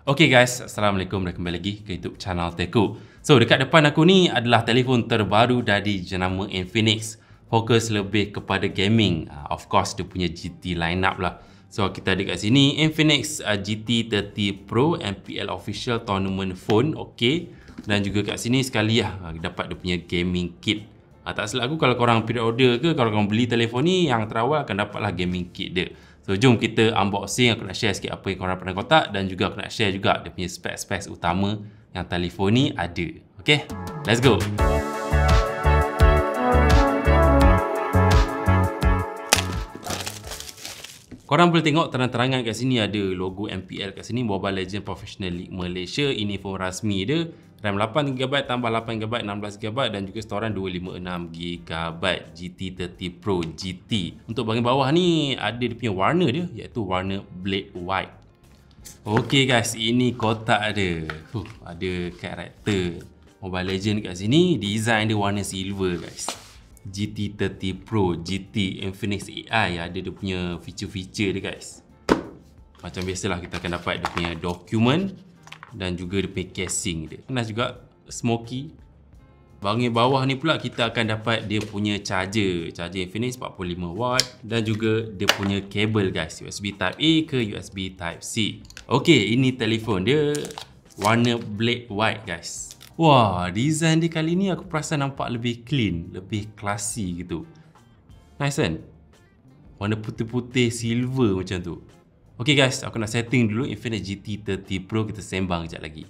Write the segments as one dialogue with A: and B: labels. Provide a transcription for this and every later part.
A: Okay guys, Assalamualaikum dan kembali lagi ke YouTube channel Teku. So dekat depan aku ni adalah telefon terbaru dari jenama Infinix. Fokus lebih kepada gaming. Of course dia punya GT lineup lah. So kita ada kat sini Infinix GT30 Pro MPL Official Tournament Phone. Okay. Dan juga kat sini sekali lah dapat dia punya gaming kit. Tak silap aku kalau korang pre-order ke, kalau korang beli telefon ni, yang terawal akan dapatlah gaming kit dia. So jom kita unboxing, aku nak share sikit apa yang korang dapat dalam kotak dan juga aku nak share juga dia punya spek-spek utama yang telefon ni ada. Okay, let's go! Korang boleh tengok terang-terangan kat sini ada logo MPL kat sini, Mobile Legends Professional League Malaysia. Ini phone rasmi dia. RAM 8GB tambah 8GB 16GB dan juga storan 256GB GT30 Pro GT. Untuk bahagian bawah ni ada dia punya warna dia, iaitu warna Blade White. Okay guys, ini kotak dia. Ada karakter Mobile Legends kat sini. Design dia warna silver guys. GT30 Pro GT Infinix AI ada dia punya feature-feature dia guys. Macam biasalah kita akan dapat dia punya dokumen dan juga dia punya casing dia. Kena juga smoky. Bahagian bawah ni pula kita akan dapat dia punya charger Infinix 45W dan juga dia punya kabel guys, USB Type A ke USB Type C. Okay, ini telefon dia warna Blade White guys. Wah, design dia kali ni aku perasan nampak lebih clean, lebih classy gitu. Nice kan? Warna putih-putih silver macam tu. Okay guys, aku nak setting dulu Infinix GT30 Pro, kita sembang kejap lagi.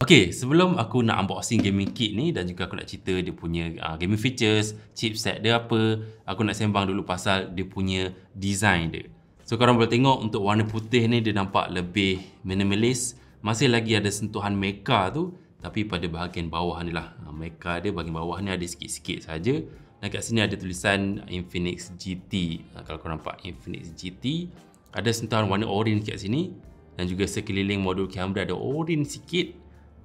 A: Okay, sebelum aku nak unboxing gaming kit ni dan juga aku nak cerita dia punya gaming features, chipset dia apa, aku nak sembang dulu pasal dia punya design dia. So korang boleh tengok untuk warna putih ni dia nampak lebih minimalis. Masih lagi ada sentuhan mecha tu, tapi pada bahagian bawah ni lah. Mecha dia bahagian bawah ni ada sikit-sikit saja. Dan kat sini ada tulisan Infinix GT. Kalau korang nampak Infinix GT, ada sentuhan warna orange kat sini. Dan juga sekeliling modul kamera ada orange sikit.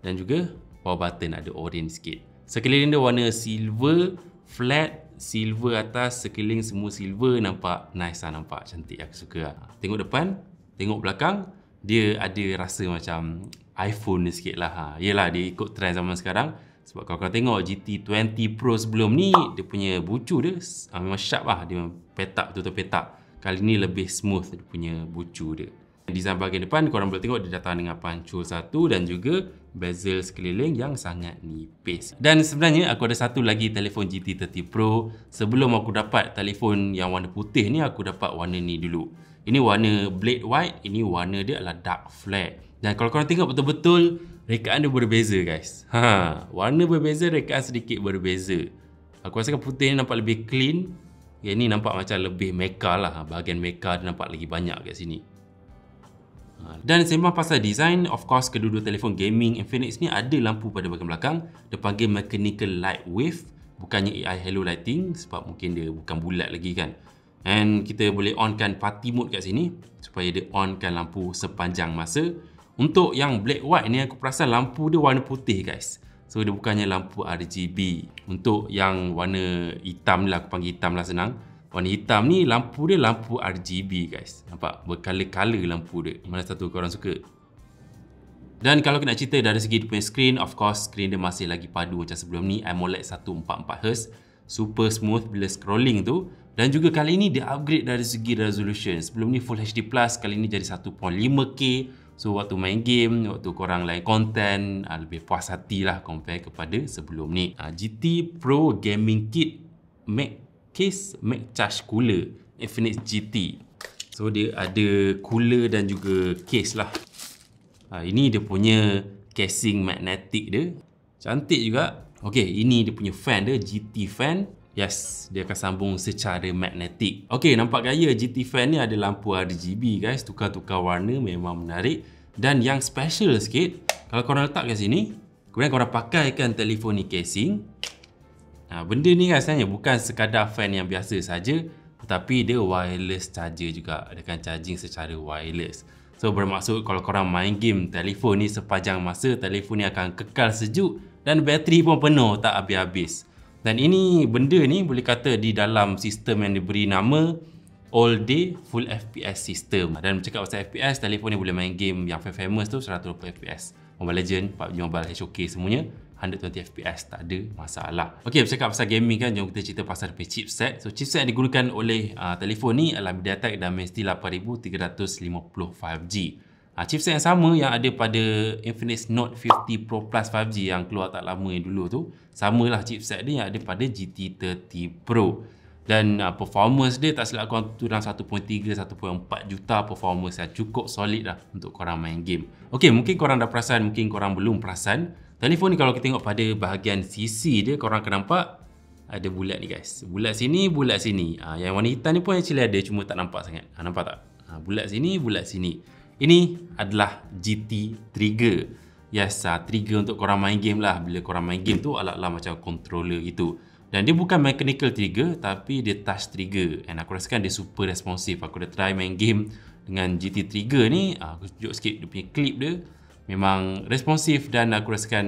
A: Dan juga power button ada orange sikit. Sekeliling dia warna silver, flat, silver atas, sekeliling semua silver. Nampak nice lah, nampak cantik, aku suka lah. Tengok depan, tengok belakang, dia ada rasa macam iPhone ni sikit lah. Yelah, dia ikut trend zaman sekarang. Sebab kalau korang tengok GT20 Pro sebelum ni, dia punya bucu dia memang sharp lah. Dia petak, betul-betul petak. Kali ni lebih smooth dia punya bucu dia. Design bahagian depan, korang boleh tengok dia datang dengan pancul satu dan juga bezel sekeliling yang sangat nipis. Dan sebenarnya aku ada satu lagi telefon GT30 Pro. Sebelum aku dapat telefon yang warna putih ni, aku dapat warna ni dulu. Ini warna Blade White, ini warna dia adalah Dark Flare. Dan kalau korang tengok betul-betul, rekaan dia berbeza guys. Warna berbeza, rekaan sedikit berbeza. Aku rasakan putih ni nampak lebih clean. Yang ni nampak macam lebih mecha lah. Bahagian mecha dia nampak lagi banyak kat sini. Dan sembang pasal design, of course kedua-dua telefon gaming Infinix ni ada lampu pada bahagian belakang. Dia panggil mechanical light wave, bukannya AI Hello Lighting sebab mungkin dia bukan bulat lagi kan. And kita boleh onkan party mode kat sini supaya dia onkan lampu sepanjang masa. Untuk yang Blade White ni aku perasan lampu dia warna putih guys. So dia bukannya lampu RGB. Untuk yang warna hitam ni lah, aku panggil hitam lah senang. Warna hitam ni lampu dia lampu RGB guys. Nampak bercolor-color lampu dia. Mana satu korang suka? Dan kalau nak cerita dari segi dia punya screen, of course screen dia masih lagi padu macam sebelum ni, AMOLED 144Hz, super smooth bila scrolling tu. Dan juga kali ni dia upgrade dari segi resolution. Sebelum ni Full HD+, kali ni jadi 1.5K. So waktu main game, waktu korang lain konten, lebih puas hati lah compare kepada sebelum ni. GT Pro Gaming Kit Case Mag Charge Cooler Infinix GT. So dia ada cooler dan juga case lah. Ini dia punya casing magnetic dia. Cantik juga. Okay, ini dia punya fan dia, GT fan. Yes, dia akan sambung secara magnetik. Okay, nampak gaya GT fan ni ada lampu RGB guys. Tukar-tukar warna memang menarik. Dan yang special sikit, kalau korang letak kat sini, kemudian korang pakaikan telefon ni casing. Benda ni kan sebenarnya bukan sekadar fan yang biasa saja, tetapi dia wireless charger juga. Dia akan charging secara wireless. So bermaksud kalau korang main game telefon ni sepanjang masa, telefon ni akan kekal sejuk dan bateri pun penuh tak habis-habis. Dan ini benda ni boleh kata di dalam sistem yang diberi nama all day full FPS system. Dan bercakap pasal FPS, telefon ni boleh main game yang famous tu 120 FPS. Mobile Legends, PUBG Mobile, HOK semuanya 120 FPS, tak ada masalah. Okey, bercakap pasal gaming kan, jom kita cerita pasal chipset. So chipset yang digunakan oleh telefon ni adalah MediaTek Dimensity 8350 5G. Chipset yang sama yang ada pada Infinix Note 50 Pro Plus 5G yang keluar tak lama yang dulu tu, samalah chipset dia yang ada pada GT30 Pro. Dan performance dia tak silap korang tu dalam 1.3 1.4 juta performance yang cukup solid lah untuk korang main game. Okey, mungkin korang dah perasan, mungkin korang belum perasan. Telefon ni kalau kita tengok pada bahagian sisi dia, korang akan nampak ada bulat ni guys. Bulat sini, bulat sini. Yang warna hitam ni pun actually ada, cuma tak nampak sangat. Nampak tak? Bulat sini, bulat sini. Ini adalah GT Trigger. Yes, trigger untuk korang main game lah. Bila korang main game tu alat-alat macam controller gitu. Dan dia bukan mechanical trigger, tapi dia touch trigger. And aku rasakan dia super responsif. Aku dah try main game dengan GT Trigger ni. Aku tunjuk sikit dia punya clip dia. Memang responsif dan aku rasakan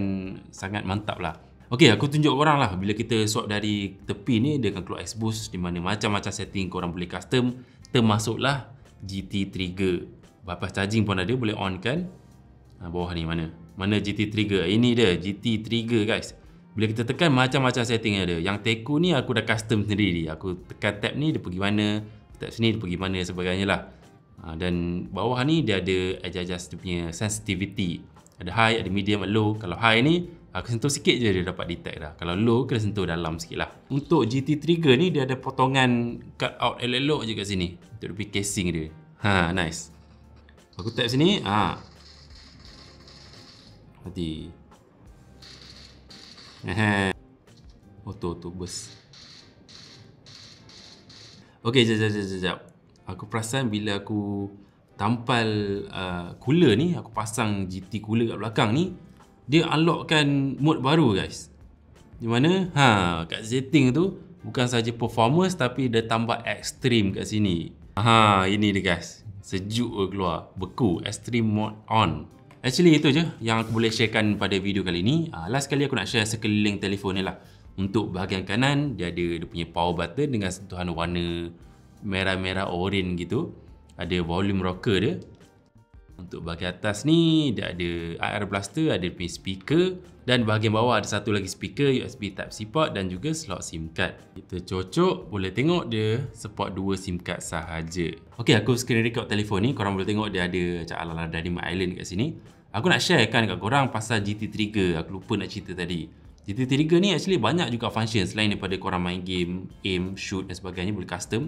A: sangat mantap lah. Okey, aku tunjuk korang lah. Bila kita swipe dari tepi ni, dia akan keluar X-Boost di mana macam-macam setting korang boleh custom. Termasuklah GT Trigger. Bypass charging pun ada, boleh on kan. Bawah ni mana? Mana GT Trigger? Ini dia, GT Trigger guys. Bila kita tekan macam-macam setting ada. Yang Teku ni aku dah custom sendiri. Aku tekan tab ni dia pergi mana, tab sini dia pergi mana sebagainya lah. Dan bawah ni dia ada adjust dia punya sensitivity. Ada high, ada medium, ada low. Kalau high ni aku sentuh sikit je dia dapat detect dah. Kalau low kena sentuh dalam sikit lah. Untuk GT Trigger ni dia ada potongan cut out elok-elok je kat sini. Untuk dia punya casing dia. Nice. Aku tap sini, hati. Auto burst. Okey, jap. Aku perasan bila aku tampal cooler ni, aku pasang GT cooler kat belakang ni, dia unlockkan mode baru guys. Di mana? Kat setting tu bukan saja performance tapi dia tambah extreme kat sini. Ini dia guys. Sejuk keluar, beku, extreme mode on. Actually itu je yang aku boleh sharekan pada video kali ni. Last kali aku nak share sekeliling telefon ni lah. Untuk bahagian kanan dia ada dia punya power button dengan sentuhan warna merah-merah orange gitu. Ada volume rocker dia. Untuk bahagian atas ni dia ada IR blaster, ada punya speaker, dan bahagian bawah ada satu lagi speaker USB Type-C port dan juga slot SIM card. Kita cocok, boleh tengok dia support 2 SIM card sahaja. Okey, aku screen record telefon ni, korang boleh tengok dia ada macam ala-ala Dynamic Island kat sini. Aku nak sharekan kat korang pasal GT Trigger, aku lupa nak cerita tadi. GT Trigger ni actually banyak juga function selain daripada korang main game, aim, shoot dan sebagainya, boleh custom.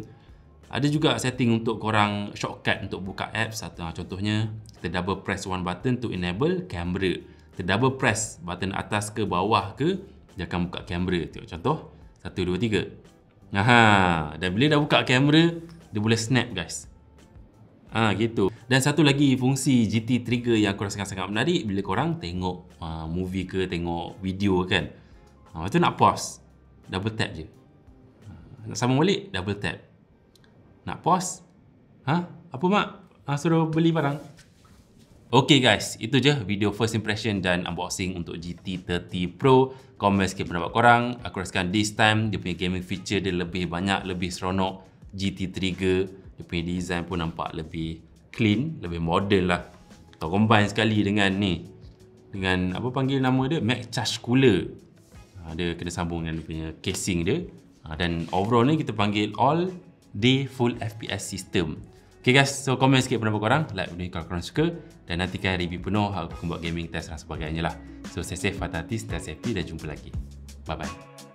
A: Ada juga setting untuk korang shortcut untuk buka apps. Contohnya, kita double press one button to enable camera. Kita double press button atas ke bawah ke, dia akan buka kamera. Tengok contoh, 1, 2, 3. Dan bila dah buka kamera, dia boleh snap guys. Gitu. Dan satu lagi fungsi GT Trigger yang aku rasakan sangat menarik, bila korang tengok movie ke, tengok video kan. Lepas tu nak pause, double tap je. Nak sambung balik, double tap. Nak pause? Apa mak? Suruh beli barang. Okay guys, itu je video first impression dan unboxing untuk GT30 Pro. Komen sikit pendapat korang. Aku rasakan this time dia punya gaming feature dia lebih banyak, lebih seronok. GT Trigger, dia punya design pun nampak lebih clean, lebih modern lah. Atau combine sekali dengan ni, dengan apa panggil nama dia, Max Charge Cooler. Dia kena sambung dengan dia punya casing dia. Dan overall ni kita panggil all day full FPS system. Okay guys, so komen sikit pendapat korang, like video ni kalau korang suka, dan nantikan review penuh aku akan buat gaming test dan sebagainya lah. So stay safe, hati-hati, stay safety dan jumpa lagi. Bye bye.